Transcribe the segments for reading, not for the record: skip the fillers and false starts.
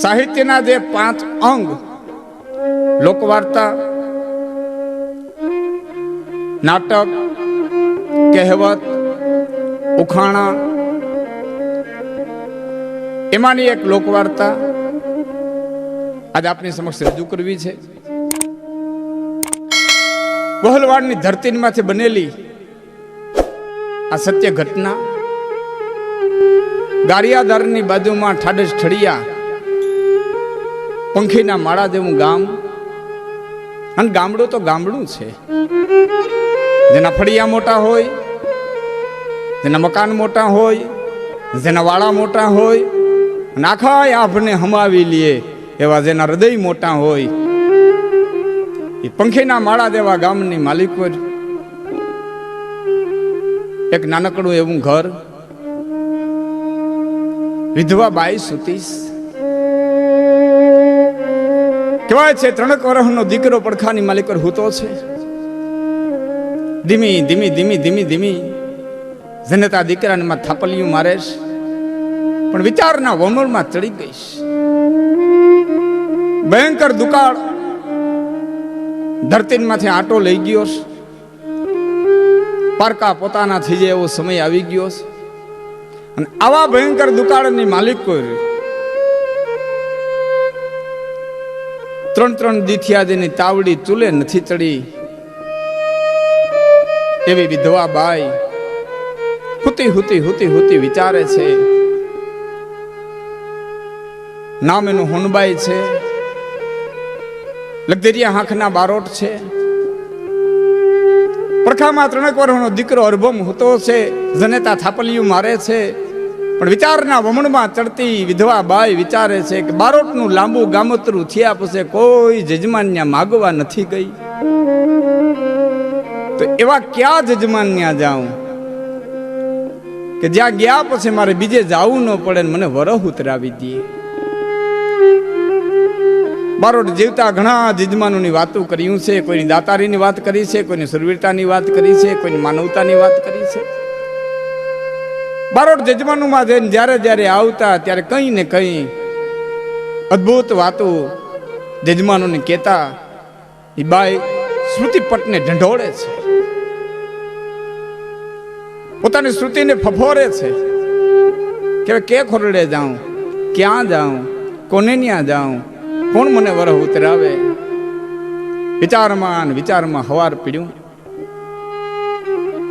સાહિત્યના જે 5 અંગ લોકવાર્તા, નાટક, કહેવત, ઉખાણા, એમાંની એક લોકવાર્તા આજે આપની સમક્ષ રજૂ કરવી છે. ગોહલવાડની ધરતીમાંથી બનેલી આ સત્ય ઘટના. ગારિયાધારની બાજુમાં ઠાડસ ઠળિયા, પંખીના માળા જેવું ગામ. અને ગામડું તો ગામડું છે, જેના ફળિયા મોટા હોય, જેના મકાન મોટા હોય, જેના વાળા મોટા હોય, અને આખા આભને હમાવી લે એવા જેના હૃદય મોટા હોય, એ પંખીના માળા જેવા ગામની માલિકો. એક નાનકડું એવું ઘર, વિધવા બાઈ સુતીશ. કહેવાય છે 3 વર્ષનો દીકરો પડખાની માલિક પર હૂતો છે. ધીમી ધીમી ધીમી ધીમી ધીમી જનતા દીકરાને માં થાપલિયું મારે છે, પણ વિચારના વમળમાં ચડી ગઈશ. ભયંકર દુકાળ ધરતીમાંથી આટો લઈ ગયો છે. પારકા પોતાના થઈ જાય એવો સમય આવી ગયો છે. અને આવા ભયંકર દુકાળની માલિક કોઈ 3 દીથિયાદીની તાવડી ચૂલે નથી ચડી એવી વિધવા બાઈ હુતી હુતી હુતી હુતી વિચારે છે. નામ એનું હોનબાઈ છે. લગદરિયા હાંખના બારોટ છે. પડખામાં 3 વર્ષનો દીકરો અરભમ હતો છે. જનેતા થાપલિયું મારે છે, પણ વિચારના વમણમાં ચડતી વિધવા બાઈ વિચારે છે કે બારોટનું લાંબુ ગામતરું થયા પછી કોઈ જજમાન્યા માગવા નથી ગઈ, તો એવા ક્યાં જજમાન્યા જાઉં કે જ્યાં ગયા પછી મારે બીજે જાવું ન પડે ને મને વરહ ઉતરાવી દે. બારોટ જીવતા ઘણા જજમાનોની વાતો કર્યું છે. કોઈની દાતારીની વાત કરી છે, કોઈની સુરવીરતાની વાત કરી છે, કોઈની માનવતાની વાત કરી છે. બારોટ જજમાનોમાં જઈને જ્યારે જ્યારે આવતા ત્યારે કંઈ ને કંઈ અદ્ભુત વાતો જજમાનોને કહેતા. એ બાઈ શ્રુતિપટને ઢંઢોળે છે, પોતાની શ્રુતિને ફફોરે છે કે ખોરડે જાઉં, ક્યાં જાઉં, કોને ત્યાં જાઉં, કોણ મને વરહ ઉતરાવે. વિચારમાં વિચારમાં હવાર પીડ્યું.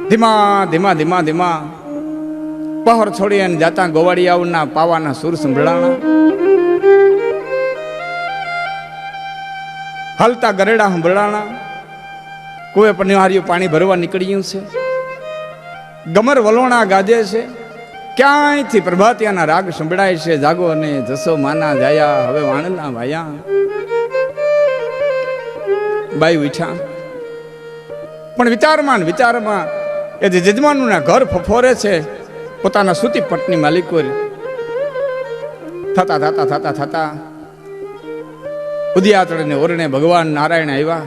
ધીમા ધીમા ધીમા ધીમા પહોર છોડી અને જાતા ગોવાળિયાઓના પાવાના સુર સંભળાણા. હલતા ગરેડા સંભળાણા. કુએ પર નિહાર્યું પાણી ભરવા નીકળ્યું છે. ગમર વલોણા ગાજે છે. ક્યાંયથી પ્રભાતિયાના રાગ સંભળાય છે. જાગો અને જસો માના જાયા, હવે વાણના વાયા. બાઈ ઉઠ્યા, પણ વિચારમાં વિચારમાં એ જે જજમાનોના ઘર ફફોરે છે પોતાના સુતીપટની માલિકો થતા થતા થતા થતા ઉદયાતળને ઓરણે ભગવાન નારાયણ આવ્યા.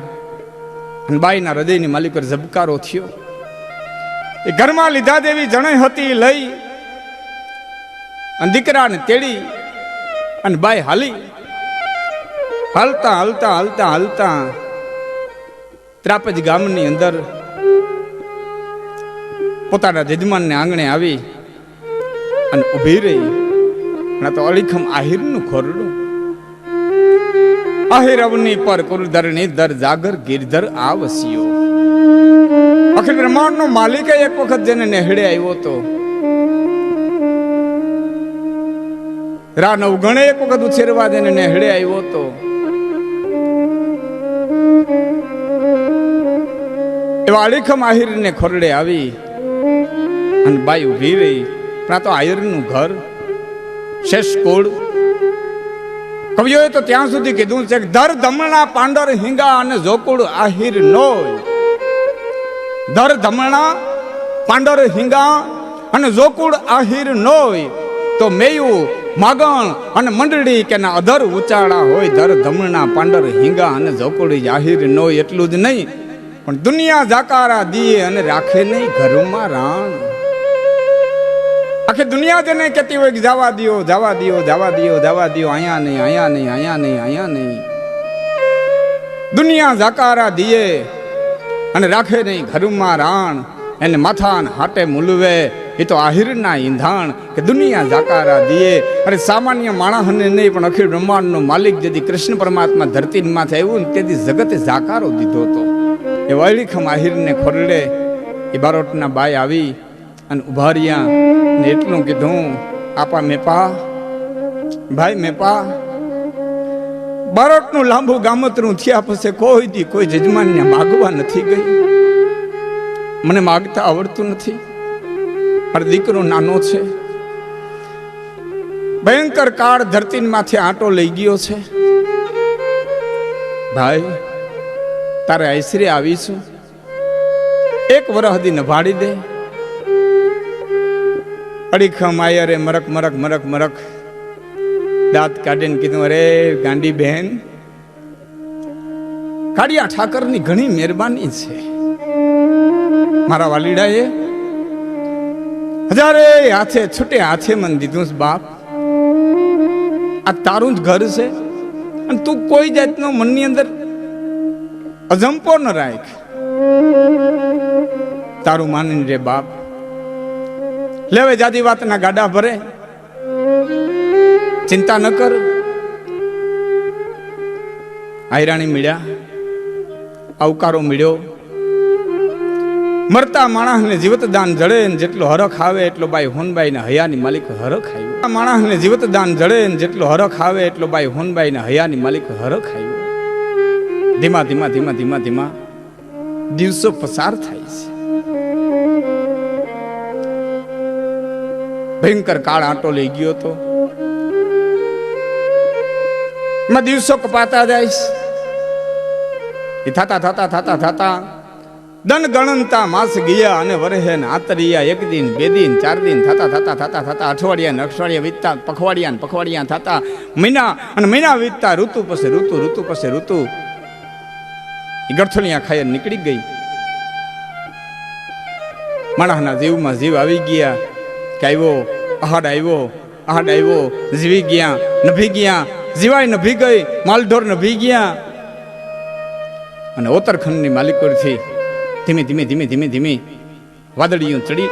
અને બાઈના હૃદયની માલિકો ઝબકારો થયો. એ ઘરમાં લીધા દેવી જણે હતી લઈ અને દીકરાને તેડી અને બાઈ હાલી. હાલતા હાલતા હાલતા હાલતા ત્રાપજ ગામની અંદર પોતાના જજમાનને આંગણે આવી અને ઉભી રહી. ના તો અલીખમ આહિરનું ખોરડું. આહિર અવની પર કુરધર નિધર જાગર ગિરધર આવસ્યો. અખિલ બ્રહ્માંડ નો માલિક એક વખત જેને નેહડે આવ્યો તો રા નવગણે એક વખત ઉછેરવા જેને નેહડે આવ્યો તો એવા અલીખમ આહિર ને ખોરડે આવી અને બાઈ ઉભી રહી. પણ તો આહિરનું ઘર શેષ કોળ. કવિઓએ તો ત્યાં સુધી કીધું છે કે ધર ધમણા પાંડર હિંગા અને જોકુળ આહિર નોય. ધર ધમણા પાંડર હિંગા અને જોકુળ આહિર નોય. તો મેયું માગણ અને મંડળી કે ના અધર ઉચાળા હોય. ધર ધમણા પાંડર હિંગા અને જોકુળ આહિર નોય. એટલું જ નહીં પણ દુનિયા જાકારા દીએ અને રાખે નહીં ઘરમાં રાણ. આખી દુનિયા જેને કહેતી હોય કે જવા દિયો જવા દિયો જવા દિયો જવા દિયો, અહીંયા નહીં અહીંયા નહીં અહીંયા નહીં અહીંયા નહીં. દુનિયા જાકારા દિયે અને રાખે નહીં ઘરમાં રાણ, એને માથાન હાટે મૂલવે એ તો આહિરના ઈંધાણ. કે દુનિયા જાકારા દિયે. અરે સામાન્ય માણસને નહીં પણ અખિલ બ્રહ્માંડનો માલિક જેથી કૃષ્ણ પરમાત્મા ધરતી માથે આવ્યું ને તેથી જગતે જાકારો દીધો હતો. એ વૈલીખમ આહિરને ખોરડે એ બારોટના બાય આવી અને ઉભા રહ્યા ને એટલું કીધું, આપા મેપા ભાઈ મેપા. બારોટનું લાંબુ ગામતરું થયા પછી કોઈ દી કોઈ જજમાનને માગવા નથી ગઈ. મને માગતા આવડતું નથી, મારો દીકરો નાનો છે, ભયંકર કાળ ધરતી માથે આંટો લઈ ગયો છે. ભાઈ તારે આશરે આવીશું, એક વરહ હદી નભાડી દે. અડીખમ આયરે મરક મરક મરક મરક દાંત કાઢીને કીધું, અરે ગાંડી બહેન, કાળિયા ઠાકરની ઘણી મહેરબાની છે. મારા વાલીડાએ હજારે હાથે છૂટે હાથે મન દીધું બાપ. આ તારું જ ઘર છે અને તું કોઈ જાતનો મનની અંદર અજંપો ન રાખ. તારું માનીને રે બાપ. લેવે જાદી વાતના ગાડા ભરે, ચિંતા ન કર. આયરાણી મળ્યા, આવકારો મળ્યો. મરતા માણસને જીવત દાન જડે ને જેટલો હરખ આવે એટલો બાઈ હોનબાઈ ના હયાની માલિક હરખ આવ્યો. માણસને જીવત દાન જડે ને જેટલો હરખ આવે એટલો બાઈ હોનબાઈ ના હયાની માલિક હરખ આવ્યો. ધીમા ધીમા ધીમા ધીમા ધીમા દિવસો પસાર થાય છે. ભયંકર કાળ આંટો લઈ ગયો તો એમાં દિવસો કપાતા જાય. એ થતા થતા થતા થતા દન ગણનતા માસ ગયા અને વરહે આતરિયા. એક દિન બે દિન ચાર દિન થતા થતા થતા થતા અઠવાડિયા ને અઠવાડિયા વીતતા, પખવાડિયા ને પખવાડિયા થતા, મહિના અને મહિના વીતતા, ઋતુ પછી ઋતુ, ઋતુ પછી ઋતુ. એ ગઠોલિયા ખાઈ નીકળી ગઈ. માણસના જીવમાં જીવ આવી ગયા કે આવ્યો આહાડ આવ્યો, આહાડ આવ્યો, જીવી ગયા, નભી ગયા, જીવાય નભી ગઈ, માલઢોર નભી ગયા. અને ઓતરખંડની માલિકોથી ધીમે ધીમે ધીમે ધીમે ધીમે વાદળીઓ ચડી.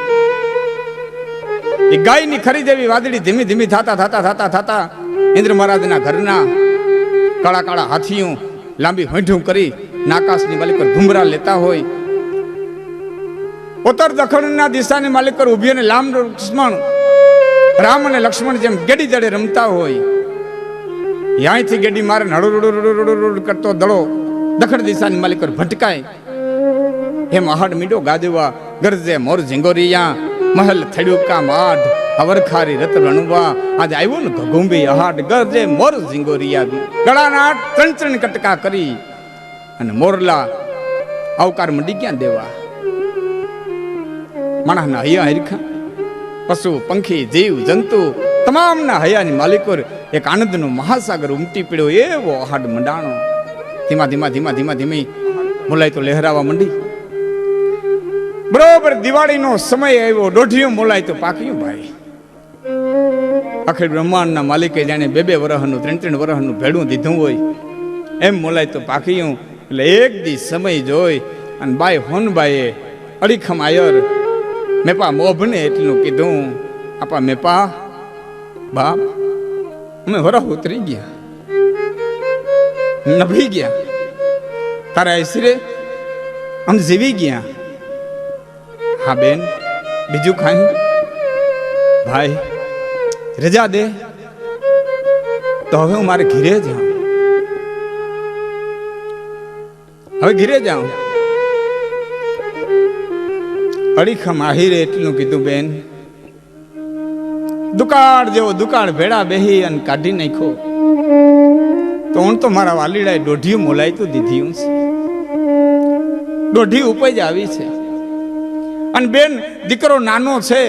એ ગાયની ખરી જેવી વાદળી ધીમે ધીમે થતા થતા થતા થતા ઇન્દ્ર મહારાજના ઘરના કાળા કાળા હાથીઓ લાંબી હોંઠું કરી નાકાશની માલિક પર ઘુમરા લેતા હોય. ઉત્તર દક્ષિણના દિશાની માલિક પર ઉભી અને રામ અને લક્ષ્મણ જેમ ગેડી જડે રમતા હોય. ત્યાંથી ગેડી મારે હળુડ કરતો દડો દક્ષિણ દિશાની માલિક પર ભટકાય. એમ આહાડ મીડો ગાજવા ગરજે મોર ઝીંગોરિયા, મહેલ થડ્યુકા માઢ અવરખારી રત રણવા. આજે આવ્યું ને ઘઘુંબી આહાડ ગરજે મોર ઝીંગોરિયા. ગળાના ચણચણ કટકા કરી અને મોરલા આવકાર મંડી ક્યાં દેવા. માણસના હૈયા હરખા, પશુ પંખી જીવ જંતુ તમામના હૈયાની માલિકો એક આનંદનો મહાસાગર ઉમટી પડ્યો. એવો આહાડ મંડાણો. ધીમા ધીમા ધીમા ધીમા ધીમી મોલાઈ તો લહેરાવા મંડી. બરોબર દિવાળીનો સમય આવ્યો, દોઢિયો મોલાઈ તો પાક્યું ભાઈ. અખિલ બ્રહ્માંડના માલિકે જાણે બે બે વર્ષનું ત્રણ ત્રણ વર્ષનું ભેડું દીધું હોય એમ મોલાઈ તો પાક્યું. એટલે એક દી સમય જોઈ અને બાઈ હોનબાઈએ અડીખમ આયર મેપા મોભને એટલું કીધું, આપા મેપા બાપ અમે વરહ ઉતરી ગયા, નભી ગયા, તારા આશરે આમ જીવી ગયા. હા બેન, બીજું ખાઈ ભાઈ રજા દે તો હવે હું મારે ઘીરે જાઉં, હવે ઘીરે જાઉં. અડીખમ આહિરે એટલું કીધું, બેન દુકાળ જેવો દુકાળ ભેડા બેહી અને કાઢી નાખો તો હું તો મારા વાલીડાએ દોઢી મોલાઈ તો દીધી હું છે, દોઢી ઉપજ આવી છે. અને બેન દીકરો નાનો છે,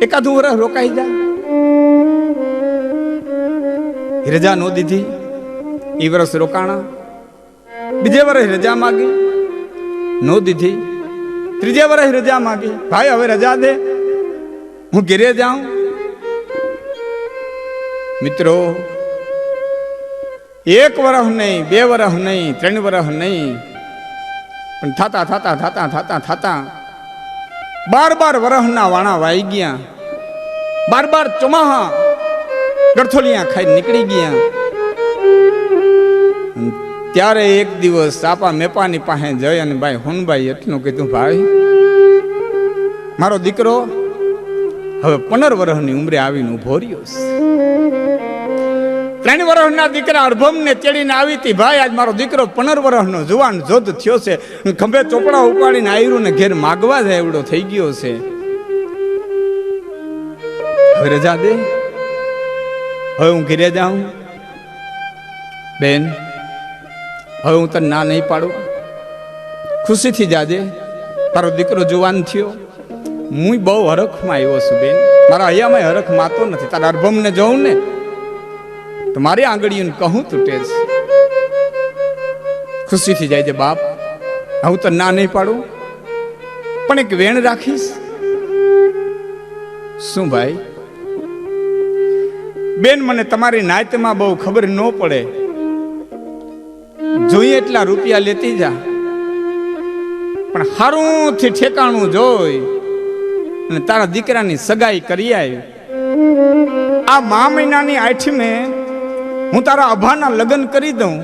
એકાદું વર્ષ રોકાઈ જાય. રજા નો દીધી, એ વર્ષ રોકાણા. બીજે વર્ષ રજા માગી, નો દીધી. ત્રીજે વર્ષ રજા માગી, ભાઈ હવે રજા દે. હું ઘેરે જાઉં? મિત્રો, 1 વર્ષ નહીં, 2 વર્ષ નહીં, 3 વર્ષ નહીં, પણ થતા થતા થતા થતા થતા 12 વર્ષના વાણા વાઈ ગયા. 12 ચોમાહા ગરથોલિયા ખાઈ નીકળી ગયા. ત્યારે એક દિવસ સાપા મેપાની પાસે જઈ અને ભાઈ હોનભાઈ એટલું કીધું, ભાઈ મારો દીકરો હવે 15 વર્ષની ઉંમરે આવીને ઉભો રહ્યો છે. 3 વર્ષના દીકરા અરભમને તેડીને આવી હતી. ભાઈ આજ મારો દીકરો 15 વર્ષનો જુવાન જોધ થયો છે, ખંભે ચોપડા ઉપાડીને આયરું ને ઘેર માગવા જાય એવડો થઈ ગયો છે. હવે રજા દે, હવે હું ઘેરે જાઉં. બેન, હવે હું તને ના નહીં પાડું, ખુશીથી જાજે, તારો દીકરો જુવાન થયો. હું બહુ હરખમાં આવ્યો છું બેન, મારા હૈયામાં હરખ માતો નથી. તારા અરભમને જોઉં ને તો મારી આંગળીઓને કહું તૂટે છે. ખુશીથી જાય છે બાપ, હું તને ના નહીં પાડું, પણ એક વેણ રાખીશ. શું ભાઈ? બેન, મને તમારી નાયતમાં બહુ ખબર ન પડે, જોઈએ એટલા રૂપિયા લેતી જા, પણ હારુંથી ઠેકાણું જોઈ અને તારા દીકરાની સગાઈ કરી આવી. આ મા મહિનાની 8મે હું તારા અભાના લગ્ન કરી દઉં.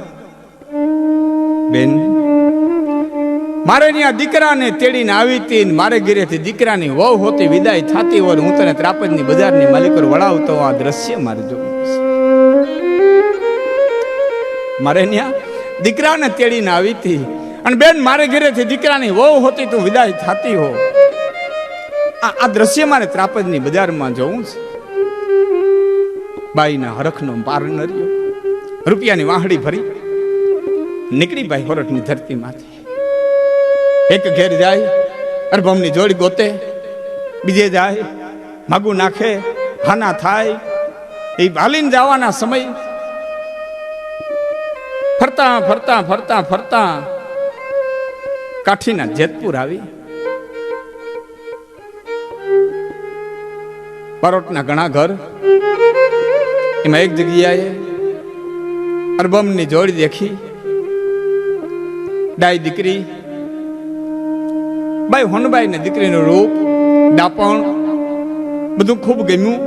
બેન, મારે ત્યાં દીકરાને તેડીને આવી હતી, મારે ઘરેથી દીકરાની વહુ હોતી વિદાય થતી હોય, હું તને ત્રાપજની બજારની માલિકો વળાવતો આ દ્રશ્ય મારે જોવું છે. મારે ત્યાં દીકરાને તેડીને આવી હતી અને બેન મારે ઘરેથી દીકરાની વહુ હોતી તું વિદાય થતી હો. આ દ્રશ્ય મારે ત્રાપજની બજારમાં જોવું છે. બાઈના હરખનો પાર ન રહ્યો. રૂપિયાની વાહડી ભરી નીકળી ભાઈ હોરઠની ધરતી માંથી. એક ઘેર જાય, અરભમની જોડી ગોતે, બીજે જાય, માગું નાખે, હાના થાય. એ હાલીને જવાના સમય ફરતા ફરતા ફરતા ફરતા કાઠીના જેતપુર આવી. પરોટના ઘણા ઘર, એમાં એક જગ્યાએ અરબમની જોડી દેખી. ડાય દીકરી, ભાઈ હોનબાઈ ને દીકરીનું રૂપ, ડાપણ બધું ખૂબ ગમ્યું.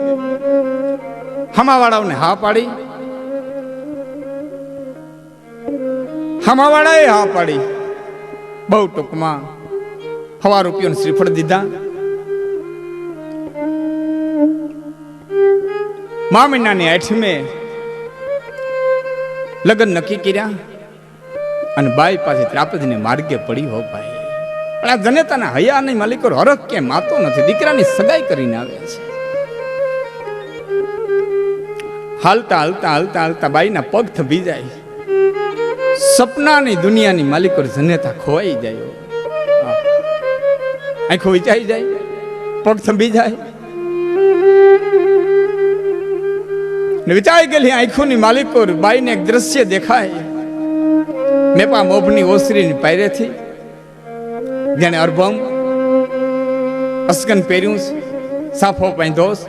હમાવાળાઓને હા પાડી, હમાવાળાએ હા પાડી. બહુ ટૂંકમાં 1,000 રૂપિયાનું શ્રીફળ દીધા. મા મહિનાની 8મે લગ્ન નક્કી કર્યા અને બાઈ પાસે ત્રાપજને માર્ગે પડી. હો ભાઈ, પણ આ જનેતાના હૈયા નહીં માલિકો હરખ કેમ માતો નથી. દીકરાની સગાઈ કરીને આવ્યા છે. હાલતા હાલતા હાલતા હાલતા બાઈના પગ થંભી જાય. સપનાની દુનિયાની માલિકો જનેતા ખોવાઈ જાય. આંખો વિચાઈ જાય, પગ થંભી જાય ને વિચારી ગયેલી આંખોની માલિકો બાઈને એક દ્રશ્ય દેખાય. મેપા મોભની ઓસરીની પાયરેથી જેને અરભમ અસકન પહેર્યું, સાફો બાંધોસ,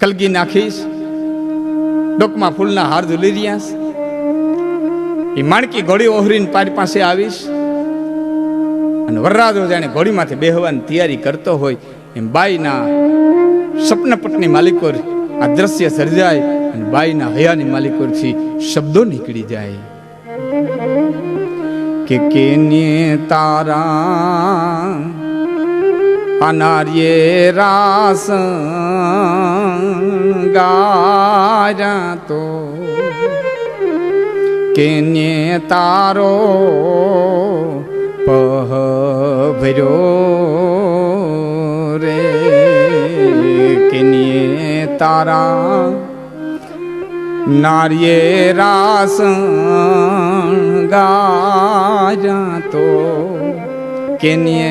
કલગી નાખીશ, ડોકમાં ફૂલના હાર ઝૂલી રહ્યા. એ માણકી ઘોડી ઓહરીને પારી પાસે આવીશ અને વરરાજો જાણે ઘોડીમાંથી બેહવાની તૈયારી કરતો હોય એમ બાઈના સપનપટની માલિકો આ દ્રશ્ય સર્જાય અને બાઈના હયાની માલિકોથી શબ્દો નીકળી જાય કે કેને તારા અનાર્ય રાસ ગાયા તો કેને તારો પહભર્યો રે, કેને તારા નાર્યે રાસ ગાયા તો કેને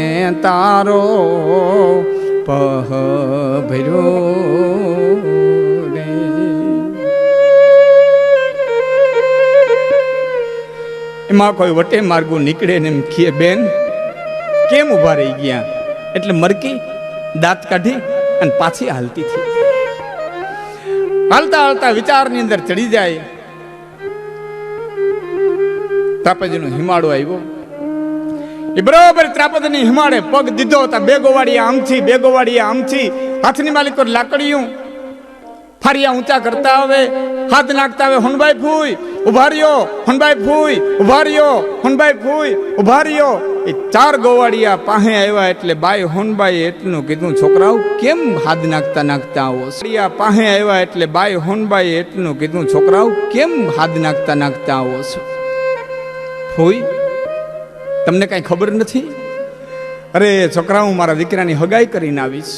તારો પહભર્યો રે. એમાં કોઈ વટે માર્ગો નીકળે ને એમ ખીએ બેન કેમ ઉભા રહી ગયા? એટલે મરકી દાંત કાઢી અને પાછી હાલતી થઈ. હાલતા હાલતા વિચારની અંદર ચડી જાય. ત્રાપદીનો હિમાળો આવ્યો. એ બરોબર ત્રાપદની હિમાળે પગ દીધો હતા. બે ગોવાળીયા આમથી, બે ભાળીયા આમથી, હાથની માલિકો લાકડીયું ફારિયા ઊંચા કરતા આવે, હાથ નાખતા આવે, હુનભાઈ ફૂઈ ઉભા રહ્યો, હુનભાઈ ફૂઈ ઉભા રહ્યો, હુનભાઈ ફૂઈ ઉભા રહ્યો. એ ચાર ગોવાળિયા પાસે આવ્યા એટલે બાઈ હોનબાઈ એટલું કીધું, છોકરાઓ કેમ હાથ નાખતા નાખતા આવો? પાસે આવ્યા એટલે બાઈ હોનબાઈ એટલું કીધું, છોકરાઓ કેમ હાથ નાખતા નાખતા આવો છો? ફૂઈ તમને કઈ ખબર નથી? અરે છોકરાઓ, મારા દીકરાની હગાઈ કરીને આવીશ.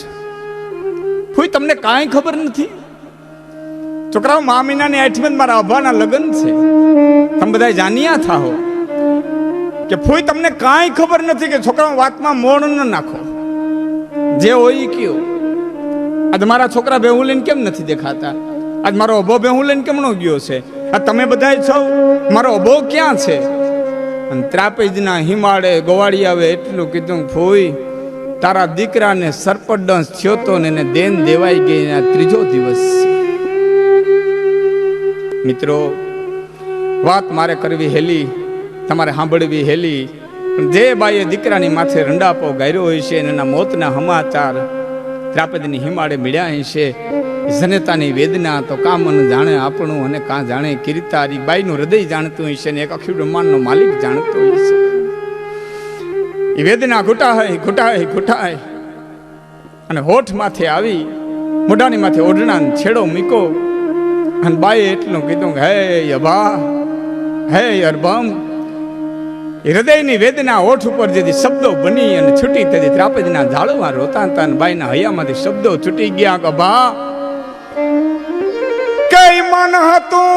ફૂઈ તમને કાંઈ ખબર નથી? છોકરાઓ, મામીનાની 8મી મારા અભાના લગ્ન છે, તમે બધા જાણ્યા થાઓ. કે ફૂઈ તમને કાંઈ ખબર નથી? કે છોકરાઓ વાતમાં મોણ ન નાખો, જે હોય કયો. આજ મારા છોકરા બેહું લઈને કેમ નથી દેખાતા? આજ મારો અભો બેહું લઈને કેમનો ગયો છે? આ તમે બધા છો, મારો અભો ક્યાં છે? અને ત્રાપેજના હિમાળે ગોવાળી આવે એટલું કીધું, ફૂઈ તારા દીકરાને સરપડંસ થયો તો ને એને દેન દેવાઈ ગઈ, આ 3જો દિવસ છે. મિત્રો, વાત મારે કરવી હેલી, તમારે સાંભળવી હેલી. જે બાઈએ દીકરાની માથે રંડાપો ગાર્યો હોય છે, એના મોતના સમાચાર ત્રાપદની હિમાળે મળ્યા છે. જનતાની વેદના તો કાં મન જાણે આપણું, અને કાં જાણે કીર્તારી. બાઈનું હૃદય જાણતું હોય છે ને એક અખિલ બ્રહ્માંડનો માલિક જાણતો હોય છે. એ વેદના ઘૂંટાય ઘૂંટાય ઘૂંટાય અને હોઠ માથે આવી, મોઢાની માથે ઓઢણા છેડો મૂકો. અને બાઈએ એટલું કીધું, હે અભા, હે અરબમ. હૃદયની વેદના હોઠ ઉપર જેથી શબ્દો બની અને છૂટી, તેથી ત્રાપદના ઝાડવા રોતા હતા. અને બાઈના હૈયામાંથી શબ્દો છૂટી ગયા. અભા કઈ મન હતું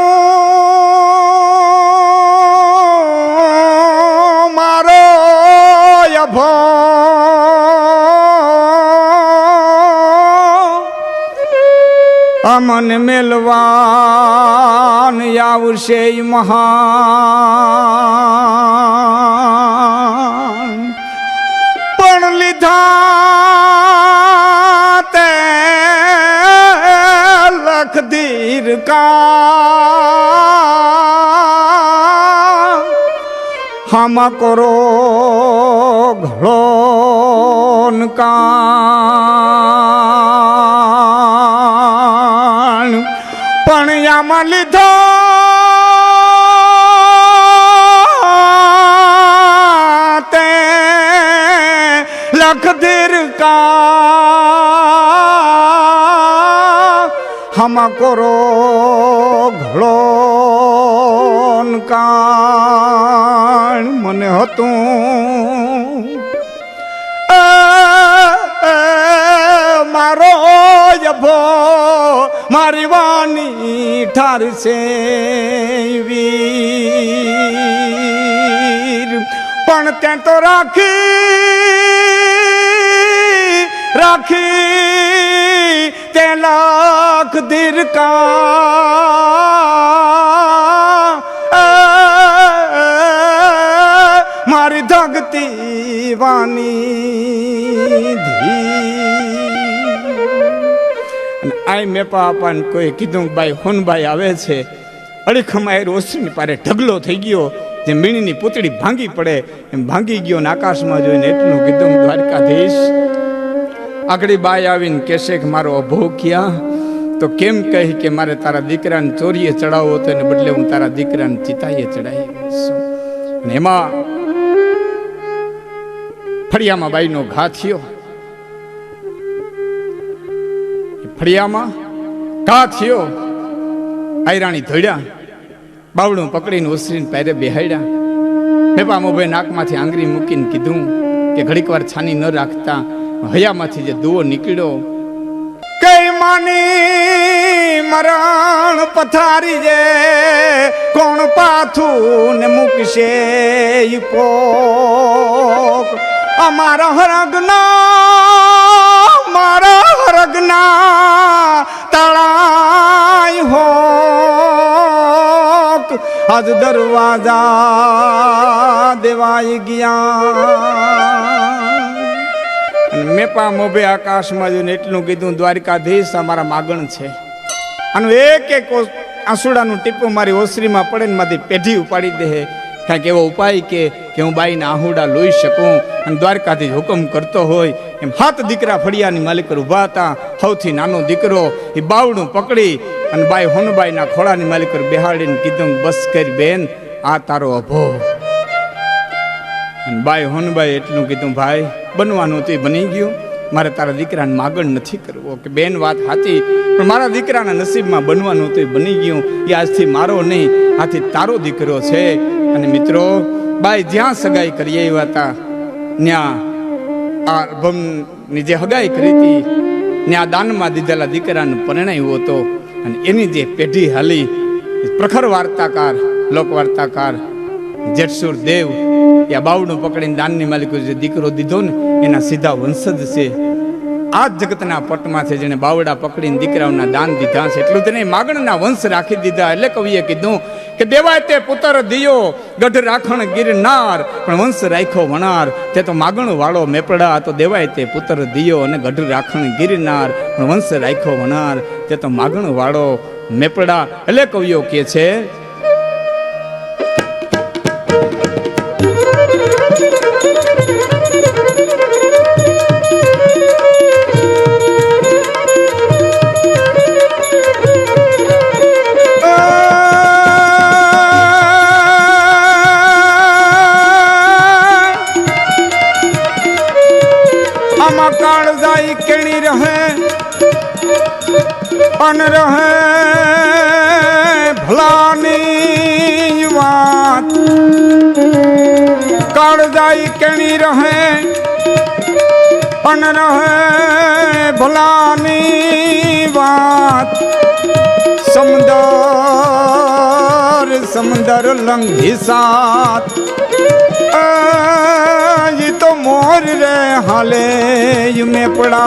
મારો અભો, અમન મેલવાન આવશે મહાન. પણ લીધા તે લખ દીર્ઘા, હામા કરો ઘળોન કાન. પણ આમાં લીધો તે લખ દીર્ઘા, હામા કરો ઘળોન કાન. મને હતું મારો અભો, મારી વાની ઠારશે વીર. પણ ત્યાં તો રાખી તે લાખ દીર્ઘા, મારી ધગતી વાની ધી. અને આઈ મેપા આપાને કોઈ કીધું, બાઈ હોનબાઈ આવે છે. અડીખમાય રોશની પારે ઢગલો થઈ ગયો, જે મીણીની પૂતળી ભાંગી પડે એમ ભાંગી ગયો. ને આકાશમાં જોઈને એટલું કીધું, દ્વારકાધીશ. આગળી બાઈ આવીને કહેશે કે મારો અભો ક્યાં? તો કેમ કહી કે મારે તારા દીકરાને ચોરીએ ચડાવવો હતો, એને બદલે હું તારા દીકરાને ચિતાઈએ ચડાવી. અને એમાં ફળિયામાં બાઈનો ઘા થયો. ફળિયામાં ઘા થયો. આયરાણી ધોડ્યા, બાવડું પકડીને ઉસરીને પેરે બેહાડ્યા. મેપા મોભાઈ નાકમાંથી આંગળી મૂકીને કીધું કે ઘડીક વાર છાની ન રાખતા. હૈયામાંથી જે દુવો નીકળ્યો, કઈ માની મરણ પથારી જે કોણ પાથું ને મૂકશે કોક. અમારા હરગના તળાય હોક, આજ દરવાજા દેવાઈ ગયા. મેપા મોભે આકાશમાં જોઈને એટલું કીધું, દ્વારકાધીશ અમારા માગણ છે. આનું એક એક આંસુડાનું ટીપું મારી ઓસરીમાં પડે ને માંથી પેઢી ઉપાડી દે. કાંઈક એવો ઉપાય કે હું બાઈના આહુડા લોહી શકું. અને દ્વારકાધીશ હુકમ કરતો હોય એમ 7 દીકરા ફળિયાની માલિક ઉભા હતા. સૌથી નાનો દીકરો એ બાવડું પકડી અને બાઈ હોનબાઈના ખોળાની માલિક બેહાડીને કીધું, બસ કરી બેન, આ તારો અભો. અને બાઈ હોનબાઈ એટલું કીધું, ભાઈ બનવાનું તો બની ગયું, મારે તારા દીકરાને માગણ નથી કરવો. કે બેન વાત સાચી, પણ મારા દીકરાના નસીબમાં બનવાનું તો બની ગયું. એ આજથી મારો નહીં, આથી તારો દીકરો છે. અને મિત્રો, બાઈ જ્યાં સગાઈ કરીએ એવા હતા, ત્યાં આ અભમની જે હગાઈ કરી હતી ત્યાં દાનમાં દીધેલા દીકરાને પરણાયો હતો. અને એની જે પેઢી હાલી, પ્રખર વાર્તાકાર, લોક વાર્તાકાર જેઠસુર દેવ એ બાવડું પકડીને દાનની માલિકો જે દીકરો દીધો ને એના સીધા વંશજ છે. આ જગતના પટમાંથી જેને બાવડા પકડીને દીકરાઓના દાન દીધા છે, એટલું તેને માગણના વંશ રાખી દીધા. એટલે કવિએ કીધું કે દેવાય તે પુત્ર દિયો, ગઢ રાખણ ગિરનાર, પણ વંશ રાખ્યો વણાર. તે તો માગણ વાળો મેપડા, તો દેવાય તે પુત્ર દિયો અને ગઢ રાખણ ગિરનાર, પણ વંશ રાખ્યો વણાર. તે તો માગણ વાળો મેપડા. એટલે કવિઓ કે છે, કાળજાઈ કેણી રહે અન રહે ભલાની વાત. કાળજાઈ કેણી રહે અન રહે ભલાની વાત. સમંદર લંઘી સાત, ये तो मोर रे हाले में पड़ा.